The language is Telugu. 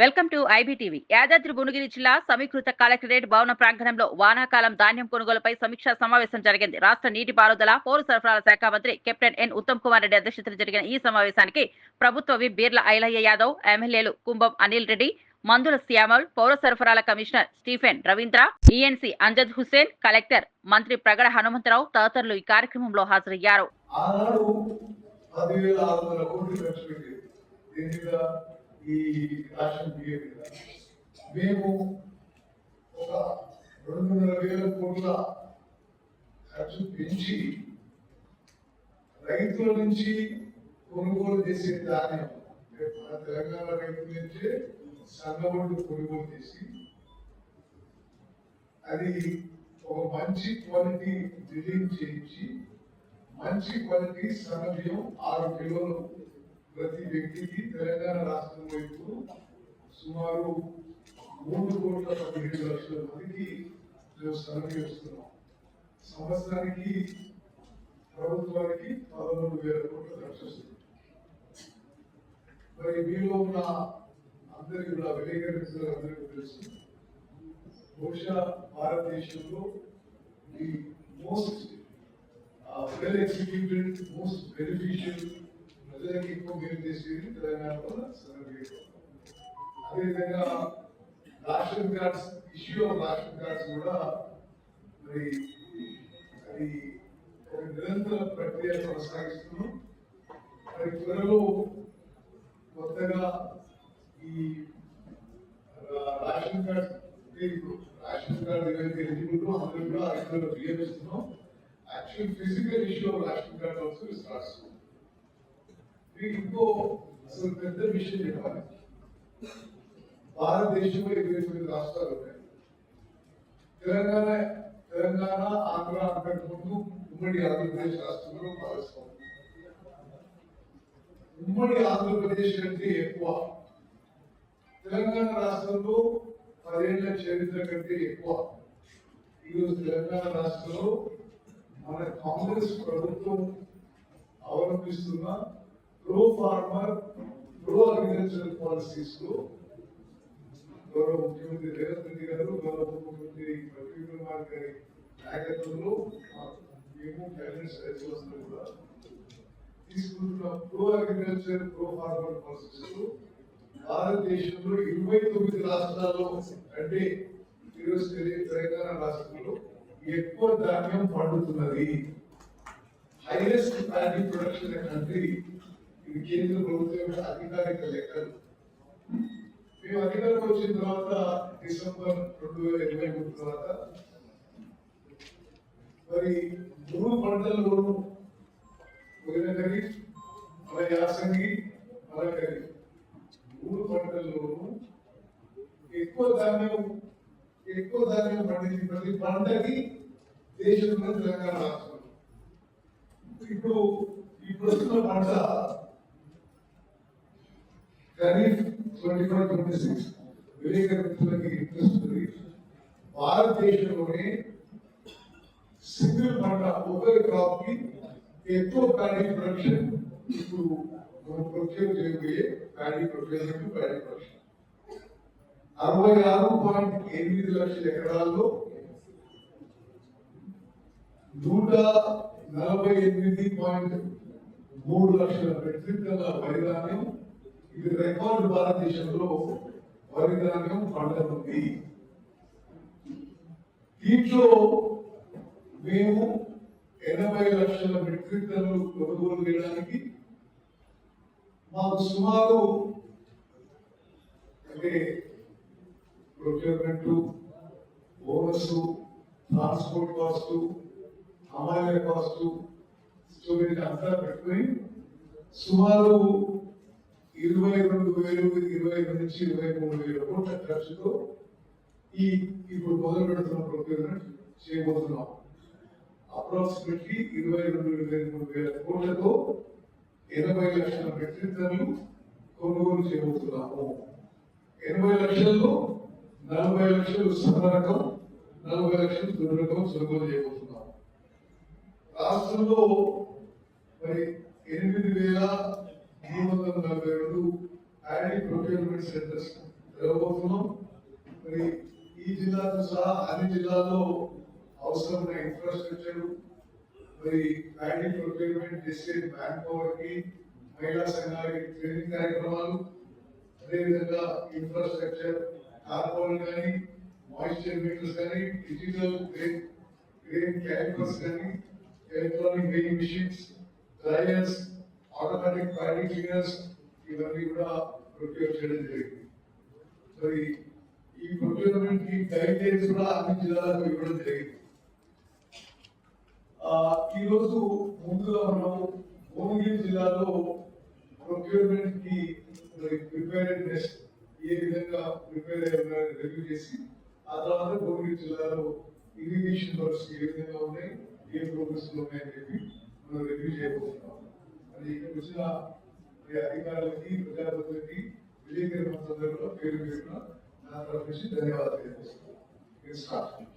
Welcome to IBTV. Yadadri Bhuvanagiri జిల్లా సమీకృత కలెక్టరేట్ భవన ప్రాంగణంలో వానాకాలం ధాన్యం కొనుగోలుపై సమీక్షా సమావేశం జరిగింది. రాష్ట్ర నీటిపారుదల, పౌర సరఫరాల శాఖ మంత్రి కెప్టెన్ ఎన్ ఉత్తమ్ కుమార్ రెడ్డి అధ్యక్షతన జరిగిన ఈ సమావేశానికి ప్రభుత్వ విప్ బీర్ల ఐలయ్య యాదవ్, ఎమ్మెల్యేలు కుంభం అనిల్ రెడ్డి, మందుల శ్యామల్, పౌర సరఫరాల commissioner Stephen Ravindra, ENC Amjad Hussain, collector మంత్రి ప్రగడ హనుమంతరావు తదితరులు ఈ కార్యక్రమంలో హాజరయ్యారు. ఈ రాష్ట్రం మేము ఒక 200,000 కోట్ల ఖర్చు పెంచి రైతుల నుంచి కొనుగోలు చేసే ధాన్యం మన తెలంగాణ రైతుల నుంచే సన్నబడ్డు కొనుగోలు చేసి అది ఒక మంచి క్వాలిటీ డ్రిల్లింగ్ చేయించి మంచి క్వాలిటీ సన్న బియ్యం 6 కిలోలు ప్రతి వ్యక్తికి తెలంగాణ రాష్ట్రంలో ఇప్పుడు సుమారు 3,17,00,000 మందికి మేము సర్వే చేస్తున్నాం. సంవత్సరానికి ప్రభుత్వానికి 13,000 కోట్ల ఖర్చు వస్తుంది. మరి మీలో ఉన్న అందరికీ కూడా విలేకరులు అందరికీ తెలుసు, బహుశా భారతదేశంలో the most well executed, most beneficial ప్రజలకు ఎక్కువ మేలు చేసేది తెలంగాణలో సర్వే. అదేవిధంగా ration cards issue of ration cards కూడా మరి అది ఒక నిరంతర ప్రక్రియ కొనసాగిస్తున్నాం. మరి త్వరలో కొత్తగా ఈ రేషన్ కార్డ్ ఏవైతే ఎలిజిబుల్ అందరూ కూడా రైతులను బియ్యమిస్తున్నాం. Actual physical issue of ration card also starts. ఇంకో అసలు పెద్ద విషయం చెప్పాలి, భారతదేశంలో 29 రాష్ట్రాలు ఉన్నాయి. తెలంగాణ ఆంధ్ర అంతకుముందు ఉమ్మడి ఆంధ్రప్రదేశ్ రాష్ట్రంలో భాగస్వామ్యం. ఉమ్మడి ఆంధ్రప్రదేశ్ కంటే ఎక్కువ తెలంగాణ రాష్ట్రంలో 10 ఏళ్ల చరిత్ర కంటే ఎక్కువ ఈరోజు తెలంగాణ రాష్ట్రంలో మన కాంగ్రెస్ ప్రభుత్వం అవలంబిస్తున్న pro farmer, pro agricultural policies లో గౌరవ ముఖ్యమంత్రి రేవంత్ రెడ్డి గారు, గౌరవ ముఖ్యమంత్రి ప్రవీణ్ కుమార్ గారి నాయకత్వంలో మేము క్యాబినెట్ సదస్సులు కూడా తీసుకుంటున్న pro agriculture, pro farmer policies లో భారతదేశంలో 29 రాష్ట్రాల్లో అంటే ఈరోజు తెలంగాణ రాష్ట్రంలో ఎక్కువ ధాన్యం పండుతున్నది. Highest paddy production country. ఇది కేంద్ర ప్రభుత్వం అధికారిక లెక్కలు. మేము అధికారంలో వచ్చిన తర్వాత డిసెంబర్ 2023 తర్వాత మరి 3 పంటల్లోనూ పోయిన ఖరీఫ్, మన యాసంగి, మన ఖరీఫ్ 3 పంటల్లోనూ ఎక్కువ ధాన్యం పండించి ప్రతి పంటకి దేశంలో తెలంగాణ రాష్ట్రం. ఇప్పుడు వస్తున్న పంట ఖరీఫ్ 25-26 విలేకరులకి ఇంట్రెస్ట్ ఉంది. భారతదేశంలోనే సింగిల్ పంట ఒకే క్రాప్ కి ఎక్కువ ప్యాడీ ప్రొడక్షన్ ఇప్పుడు మనం ప్రొక్యూర్ చేయబోయే ప్యాడీ ప్రొక్యూర్మెంట్, ప్యాడీ ప్రొడక్షన్ 66.8 లక్షల ఎకరాల్లో 148.3 లక్షల మెట్రిక్ టన్నుల వరి ధాన్యం. ఇది రికార్డు భారతదేశంలో వరి ధాన్యం పండుతుంది. దీంట్లో మేము 80 లక్షల మెట్రిక్ టన్నులు కొనుగోలు చేయడానికి మాకు సుమారు అంటే procurement, bonus, transport cost, Amaya cost, storage అంతా పెట్టుకుని సుమారు 22,000 నుంచి 23,000 కోట్ల ఖర్చుతో ఇప్పుడు మొదలు పెడుతున్న ప్రొక్యూర్మెంట్ చేయబోతున్నాం. అప్రాక్సిమేట్లీ 22,000-23,000 కోట్లతో 80 లక్షల మెట్రిక్ టన్నులు కొనుగోలు చేయబోతున్నాము. 80 లక్షల్లో 40 లక్షలు సన్న రకం, 40 లక్షలు దొడ్డు రకం కొనుగోలు చేయబోతున్నాం. రాష్ట్రంలో మరి 8,342 ప్యాడీ ప్రొక్యూర్మెంట్ సెంటర్స్ జరగబోతున్నాం. మరి ఈ జిల్లాతో సహా అన్ని జిల్లాల్లో అవసరమైన ఇన్ఫ్రాస్ట్రక్చర్, మరి ప్యాడీ ప్రొక్యూర్మెంట్ చేసే మ్యాన్ పవర్ కి, మహిళా సంఘాలకి ట్రైనింగ్ కార్యక్రమాలు, అదేవిధంగా ఇన్ఫ్రాస్ట్రక్చర్, కార్బన్ కానీ, మాయిశ్చర్ మీటర్స్ కానీ, డిజిటల్ గ్రెయిన్ క్యాలిపర్స్ కానీ, electronic weighing machines, dryers, automatic paddy cleaners, ఇవన్నీ కూడా ప్రొక్యూర్ చేయడం జరిగింది. మరి ఈ ప్రొక్యూర్మెంట్ కి గైడ్ లైన్స్ కూడా అన్ని జిల్లాలకు ఇవ్వడం జరిగింది. ఈ రోజు ముందుగా మనం భువనగిరి జిల్లాలో ప్రొక్యూర్మెంట్ కి ప్రిపేర్నెస్ ఏ విధంగా ప్రిపేర్ అయ్యారని రివ్యూ చేసి, ఆ తర్వాత భువనగిరి జిల్లాలో ఇరిగేషన్ వర్క్స్ ఏ విధంగా ఉన్నాయి, ఏ ప్రోగ్రెస్ లో ఉన్నాయని చెప్పి మనం రివ్యూ చేయబోతున్నాం. అది ఇక్కడికి వచ్చిన అధికారులకి, ప్రజాప్రతినిధులకి, విలేకరుల సందర్భంలో పేరు పేరున నా తరఫు నుంచి ధన్యవాదాలు తెలియజేస్తున్నాను.